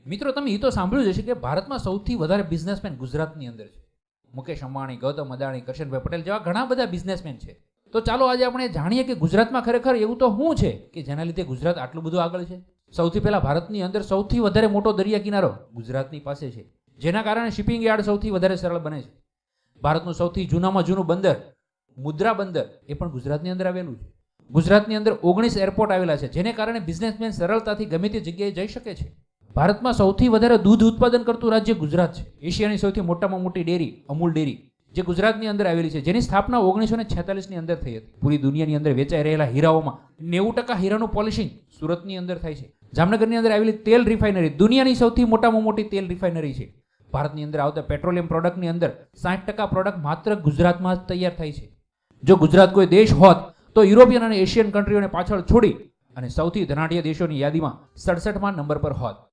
મિત્રો તમે એ તો સાંભળ્યું જ હશે કે ભારતમાં સૌથી વધારે બિઝનેસમેન ગુજરાતની અંદર છે. મુકેશ અંબાણી, ગૌતમ અદાણી, કરશનભાઈ પટેલ જેવા ઘણા બધા બિઝનેસમેન છે. તો ચાલો આજે આપણે જાણીએ કે ગુજરાતમાં ખરેખર એવું તો શું છે કે જેના લીધે ગુજરાત આટલું બધું આગળ છે. સૌથી પહેલા ભારતની અંદર સૌથી વધારે મોટો દરિયા કિનારો ગુજરાતની પાસે છે, જેના કારણે શિપિંગ યાર્ડ સૌથી વધારે સરળ બને છે. ભારતનું સૌથી જૂનામાં જૂનું બંદર મુદ્રા બંદર એ પણ ગુજરાતની અંદર આવેલું છે. ગુજરાતની અંદર 19 એરપોર્ટ આવેલા છે, જેને કારણે બિઝનેસમેન સરળતાથી ગમે તે જગ્યાએ જઈ શકે છે. ભારતમાં સૌથી વધારે દૂધ ઉત્પાદન કરતું રાજ્ય ગુજરાત છે. એશિયાની સૌથી મોટામાં મોટી ડેરી અમૂલ ડેરી જે ગુજરાતની અંદર આવેલી છે, જેની સ્થાપના 1946 ની અંદર થઈ હતી. પૂરી દુનિયાની અંદર વેચાઈ રહેલા હીરાઓમાં 90% હીરાનું પોલિશિંગ સુરતની અંદર થાય છે. જામનગરની અંદર આવેલી તેલ રિફાઇનરી દુનિયાની સૌથી મોટામાં મોટી તેલ રિફાઇનરી છે. ભારતની અંદર આવતા પેટ્રોલિયમ પ્રોડક્ટની અંદર 60% પ્રોડક્ટ માત્ર ગુજરાતમાં જ તૈયાર થાય છે. જો ગુજરાત કોઈ દેશ હોત તો યુરોપિયન અને એશિયન કન્ટ્રીઓને પાછળ છોડી અને સૌથી ધનાઢ્ય દેશોની યાદીમાં 67મા નંબર પર હોત.